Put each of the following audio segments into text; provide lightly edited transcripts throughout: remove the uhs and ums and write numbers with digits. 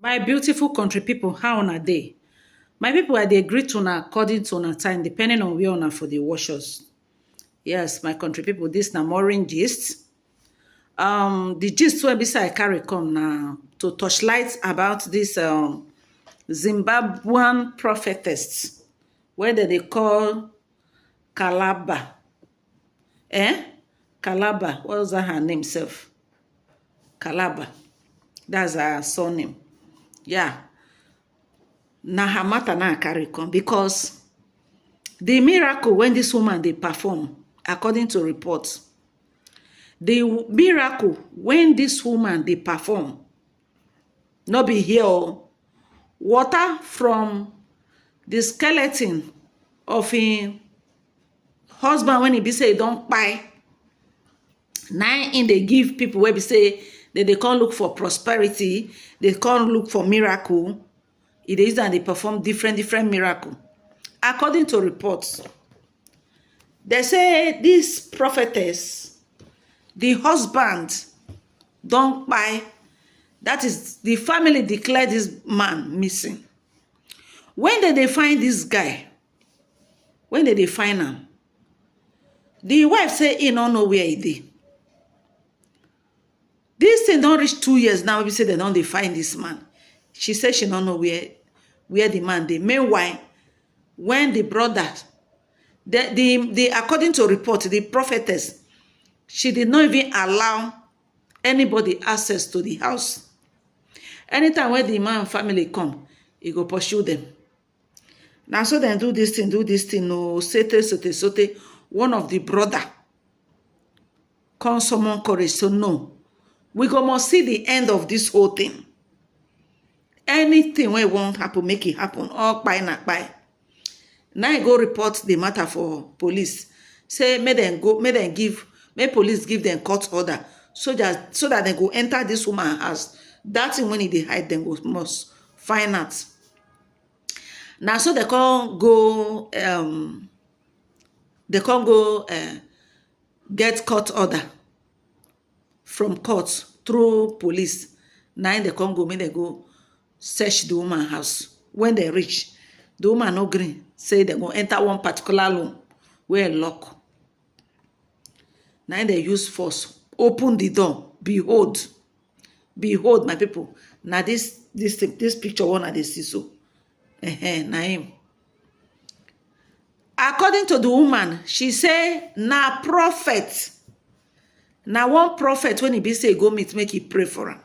My beautiful country people, how una dey? My people, I dey greet una according to una time, depending on where una for the watch us. Yes, my country people, this na morning gist. The gist wey be say I carry come na to touch light about this Zimbabwean prophetess wey dem dey call Kalaba. Kalaba, what was that her name sef? Kalaba. That's her surname. Yeah. Na her matter na I carry come because the miracle when this woman dey perform, according to reports, the miracle when this woman dey perform, no be here o. Water from the skeleton of him husband when he be say he don kpai, na im dey give people wey be say they come look for prosperity, they come look for miracle. E dey use am dey perform different miracle. According to reports, they say this prophetess, the husband don kpai. That is, the family declare this man missing. When they find this guy, when they find am, the wife say he no know where he dey. This thing don reach 2 years now. We say they don dey find this man. She say she no know where the man dey. Meanwhile, when the brother, according to report, the prophetess, she did not even allow anybody access to the house. Anytime when the man family come, he go pursue them. Now so dem do this thing, no, sote. One of the brother come summon courage, so no, we go must see the end of this whole thing. Anything wey won't happen, make it happen. All kpai na kpai. Now I go report the matter for police. Say make police give them court order so that they go enter this woman house. That thing when they hide, them must find out. Now so they can't go get court order from court through police. Now they can't go, make they go search the woman house. When they reach, the woman no green, say they go enter one particular room where lock. Now they use force, open the door. Behold, my people. Now this picture one I dey see so. Na him. According to the woman, she say na prophet. Na one prophet when he be say go meet, make he pray for am.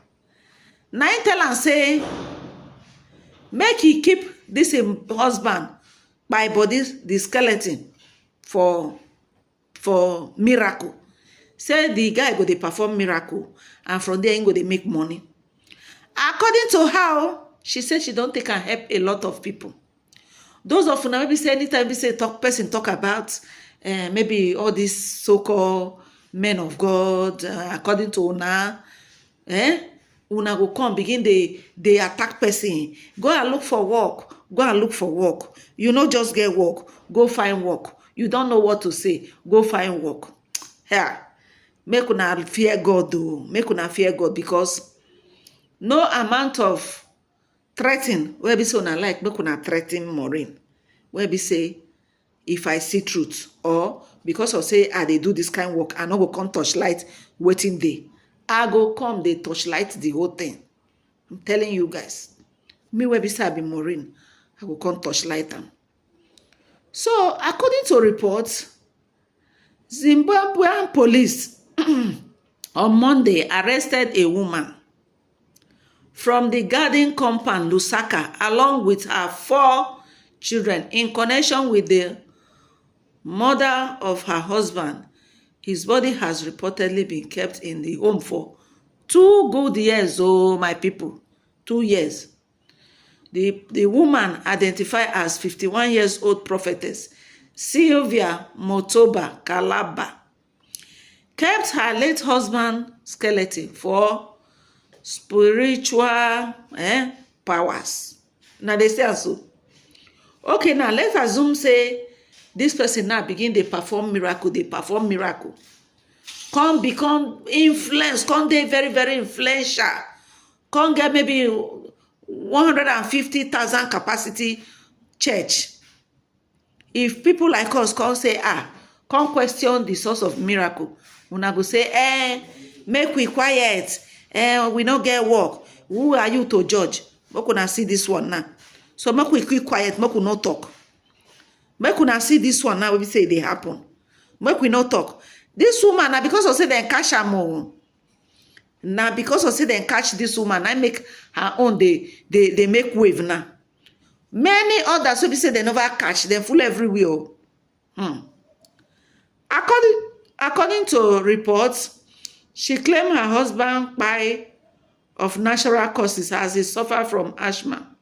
Now he tell am say make he keep this husband by body, the skeleton for miracle. Say the guy go dey perform miracle, and from there he go dey make money. According to how she said, she don't take and help a lot of people. Those of una maybe say anytime we say person talk about maybe all these so-called men of God, according to una, una go come begin they attack person. Go and look for work. You know, just get work. Go find work. You don't know what to say. Go find work. Yeah. Make una fear God though. Make una fear God, because no amount of threatening where be say una like, make una threaten Maureen. Where be say, if I see truth, or because of say I dey do this kind of work, I no go come touch light waiting day. I go come, they touch light the whole thing. I'm telling you guys. Me where be say I be Maureen, I go come touch light am. So according to reports, Zimbabwean police on Monday arrested a woman from the garden compound Lusaka along with her 4 children in connection with the murder of her husband. His body has reportedly been kept in the home for 2 good years. Oh, my people, 2 years. The woman, identified as 51 years old prophetess Sylvia Motoba Kalaba, kept her late husband skeleton for spiritual powers. Now they say so. Okay, now let's assume say this person now begin they perform miracle. Come become influence, come they very influential. Come get maybe 150,000 capacity church. If people like us come say, come question the source of miracle, una go say, make we quiet, we no get work. Who are you to judge? Make una see this one now. So make we keep quiet, make we no talk. Make una see this one now, we say they happen. Make we no talk. This woman, now because of say they catch her more. Now because of say they catch this woman, I make her own, they make wave now. Many others will be say they never catch, they full everywhere. According to reports, she claimed her husband died of natural causes as he suffered from asthma.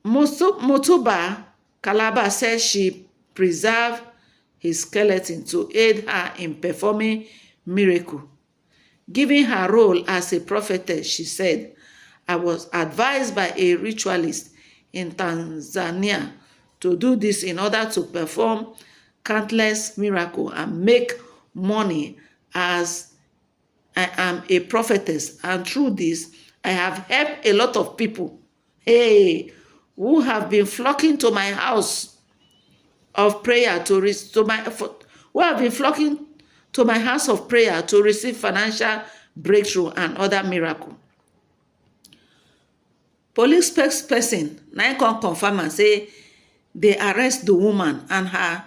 Motuba Calabar said she preserved his skeleton to aid her in performing miracle. Given her role as a prophetess, she said, I was advised by a ritualist in Tanzania to do this in order to perform countless miracles and make money as I am a prophetess. And through this, I have helped a lot of people, who have been flocking to my house of prayer who have been flocking to my house of prayer to receive financial breakthrough and other miracles. Police spokesperson now come confirm and say they arrest the woman and her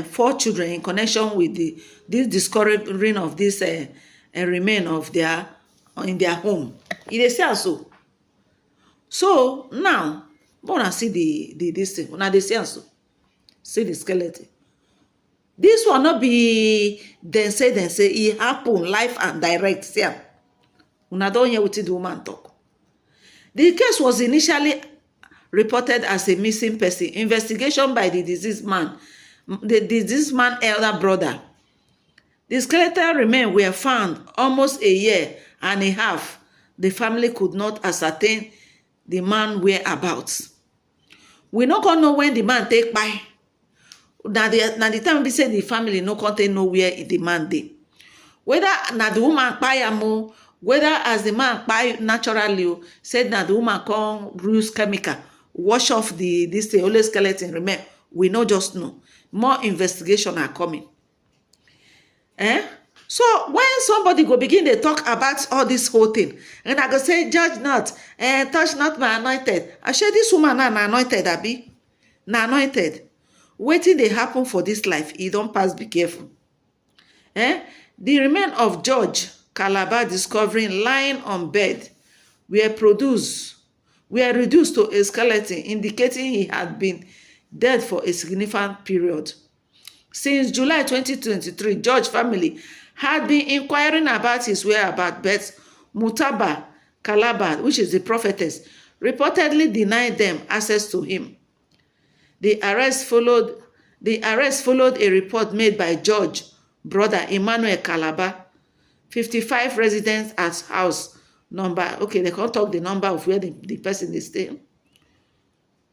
4 children in connection with this discovering of this remain of in their home. They say so. So now, wanna see this thing. Now they say so. See the skeleton. This will not be then say it happened live and direct. See, una don't hear what the woman talk. The case was initially reported as a missing person. Investigation by the deceased man elder brother. The skeletal remains were found almost a year and a half. The family could not ascertain the man whereabouts. We no gonna know when the man take by. Now the time we say the family no contain know where the man dey. Whether na the woman buy am, whether as the man buy naturally, said that the woman come use chemical, wash off this only skeleton remain. We no just know. More investigation are coming. So when somebody go begin to talk about all this whole thing, and I go say, judge not, touch not my anointed. I say this woman na anointed, abi? Na anointed. Waiting they happen for this life, e don't pass, be careful. The remains of George Calabar discovering lying on bed were reduced to a skeleton, indicating he had been dead for a significant period. Since July 2023, George family had been inquiring about his whereabouts, but Motuba Calabar, which is the prophetess, reportedly denied them access to him. The arrest followed a report made by George brother Emmanuel Calabar, 55 residents at house number. Okay, they can't talk the number of where the person is staying.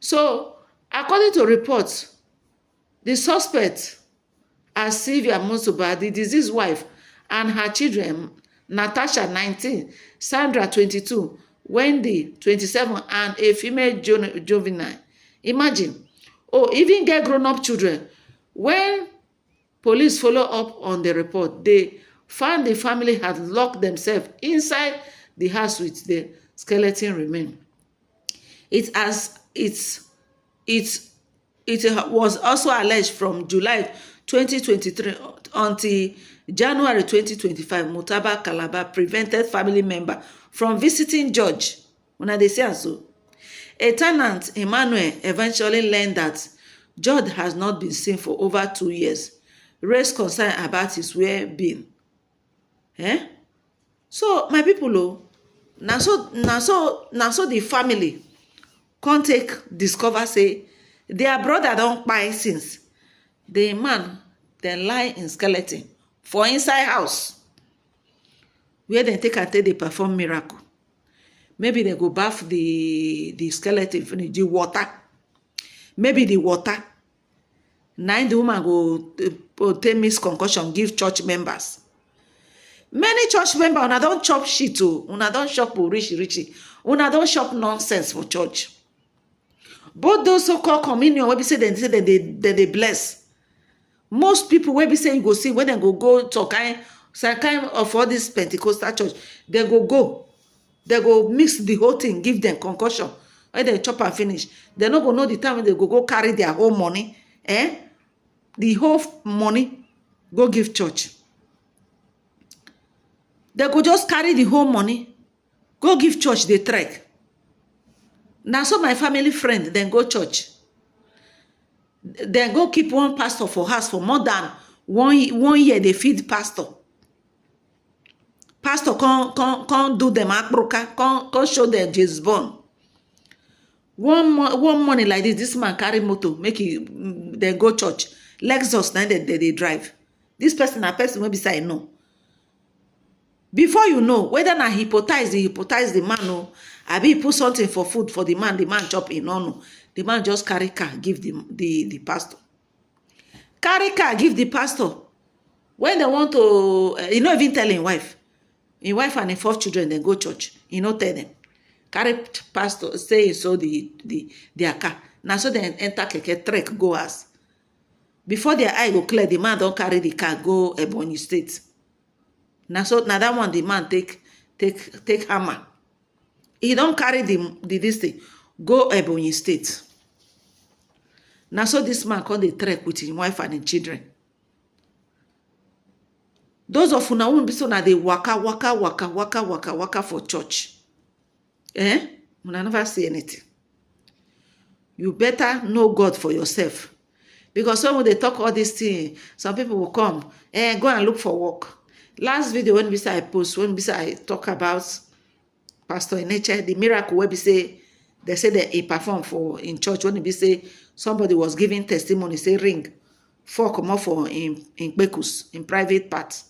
So, according to reports, the suspect as Sylvia Motuba, the deceased wife, and her children, Natasha, 19, Sandra, 22, Wendy, 27, and a female juvenile. Imagine. Even get grown-up children. When police follow up on the report, they found the family had locked themselves inside the house with the skeleton remain. It was also alleged from July 2023 until January 2025, Motuba Calabar prevented family member from visiting George. When they say so, a tenant, Emmanuel, eventually learned that George has not been seen for over 2 years, raised concern about his well-being. So, my people, now so the family can't discover, say, their brother don't buy since. The man then lie in skeleton for inside house, where they take they perform miracle. Maybe they go bath the skeleton, finish the water. Maybe the water. Now the woman go take mix concussion, give church members. Many church members, una don't chop shit too. Una don't chop rich. Una don't shop nonsense for church. Both those so-called communion, when we say they bless. Most people, when we say you go see, when they go to kind of all this Pentecostal church, they go. They go mix the whole thing, give them concussion. When they chop and finish, they not go know the time when they go carry their whole money. The whole money, go give church. They go just carry the whole money, go give church, they trek. Now, so my family friend, then go church. Then go keep one pastor for house for more than one year, they feed pastor. Pastor can't do them akbroka, can't show them Jesus born. One money like this man carry motor, make it, then go church. Lexus, now they drive. This person, a person will be say no. Before you know, whether na hypotize the man, or I be put something for food for the man chop in no. The man just carry car, give the pastor. Carry car, give the pastor. When they want to, he not even tell him wife. His wife and his 4 children, then go church. He not tell them. Carry pastor, stay so their car. Now so they enter keke trek, go house. Before their eye go clear, the man don't carry the car, go Ebonyi State. Now that one the man take hammer. He don't carry this thing, go Ebonyi State. Now so this man come the trek with his wife and his children. Those of una won't be so now they waka for church. Una never see anything. You better know God for yourself. Because when they talk all these things, some people will come, go and look for work. Last video when we say I post, when we say I talk about Pastor Eneche, the miracle where we say they say that he performed for in church, when we say somebody was giving testimony, say ring, 4 come off for in Bekus, in private parts.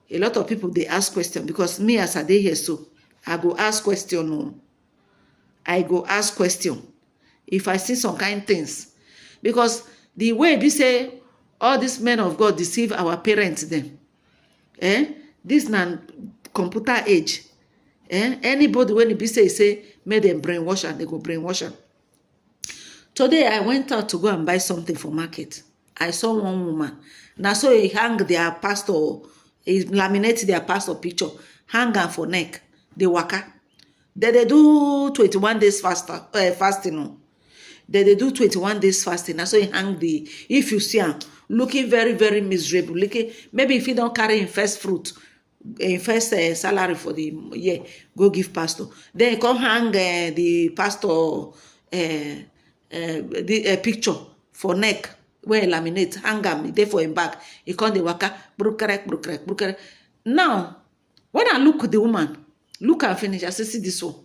A lot of people they ask questions because me as a day here, so I go ask question. I go ask question if I see some kind of things. Because the way we say all these men of God deceive our parents them. This na computer age. Anybody when it be say make them brainwash and they go brainwash them. Today I went out to go and buy something for market. I saw one woman. Now so he hang their pastor, he laminate their pastor picture, hang am for neck. They waka. Then they do 21 days fasting. Then they do 21 days fasting. Now so he hang the, if you see him looking very, very miserable, looking, maybe if he don't carry in first fruit, in first salary for the year, go give pastor. Then he come hang the pastor the picture for neck, where he laminate, hang am, there for him back. He come the waka, brokerek. Now, when I look at the woman, look and finish, I say, see this one.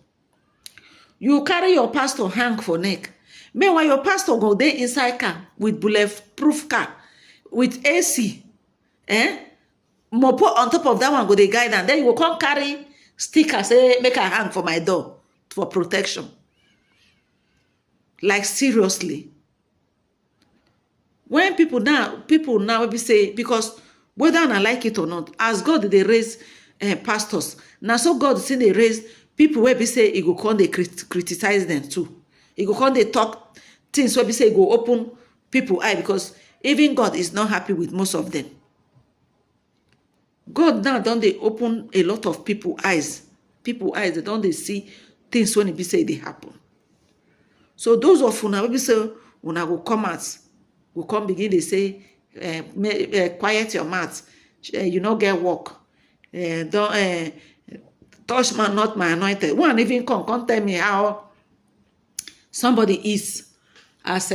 You carry your pastor hang for neck. Meanwhile, your pastor go there inside car with bulletproof car, with AC. Mopo on top of that one go the guide and then you will come carry sticker, say, make a hang for my door for protection. Like seriously. When people now will be say, because whether I like it or not, as God they raise pastors, now so God see they raise people where be say he go come they criticize them too. He go come they talk things where be say he go open people eye, because even God is not happy with most of them. God now don't they open a lot of people eyes. People eyes, they don't they see things when it be say they happen. So those of una will be say una go come out, will come begin they say quiet your mouth. You not get work. Don't touch man, not my anointed. One even come tell me how somebody is as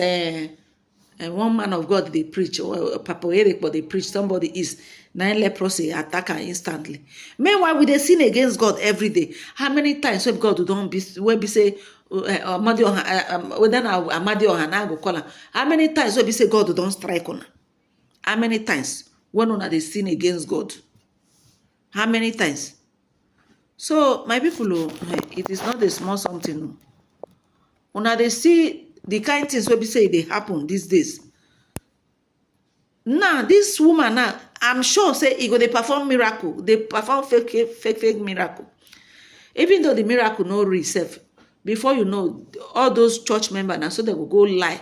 one man of God they preach, or Papa Eric, but they preach, somebody is 9 leprosy attack her instantly. Meanwhile, we they sin against God every day. How many times when God don't be when we say Amadi Ohana go call her? How many times when we say God don't strike on her? How many times when una they sin against God? How many times? So my people, it is not a small something. Una they see the kind things when we say they happen these days. Now this woman now, I'm sure say they perform miracle. They perform fake miracle. Even though the miracle no reach sef, before you know, all those church members na so they go lie.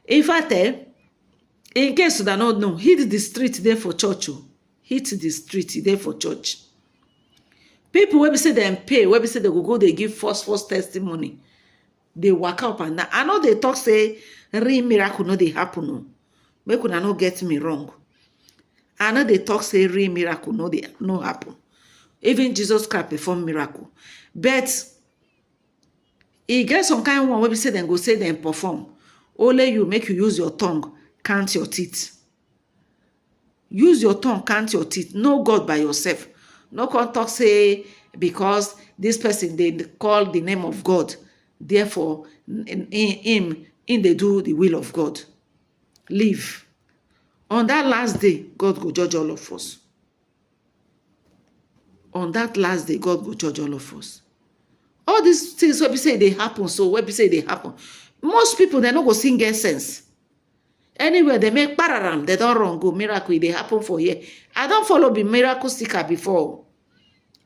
In fact, in case you don't know, hit the street there for church. Hit the street there for church. People wey be say dem pay, wey be say they go they give false testimony. They waka up and down. I know they talk say real miracle no dey happen. No. Make una no get me wrong. I know they talk say real miracle no happen. Even Jesus Christ perform miracle. But e get some kind of one wey be say dem go say dem perform. Only you make you use your tongue, count your teeth. Use your tongue, count your teeth. Know God by yourself. No come talk say because this person they call the name of God, therefore in they do the will of God. Live. On that last day, God go judge all of us. On that last day, God go judge all of us. All these things wey be say they happen, so wey be say they happen. Most people they no go sing get sense. Anywhere they make pararam, they don't run go miracle. They happen for here. I don't follow be miracle seeker before.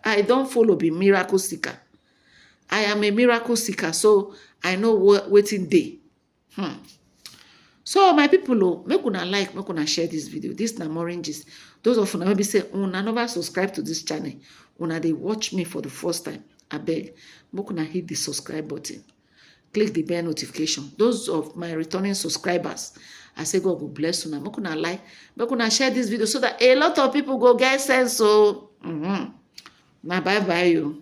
I don't follow be miracle seeker. I am a miracle seeker, so I know what waiting day. So my people, make una like, make una share this video. This na Moringist. Those of una maybe say una never subscribe to this channel. Una they watch me for the first time. I beg, make una hit the subscribe button. Click the bell notification. Those of my returning subscribers, I say God will bless you. Make una like, make una share this video so that a lot of people go get sense. So, now bye bye you.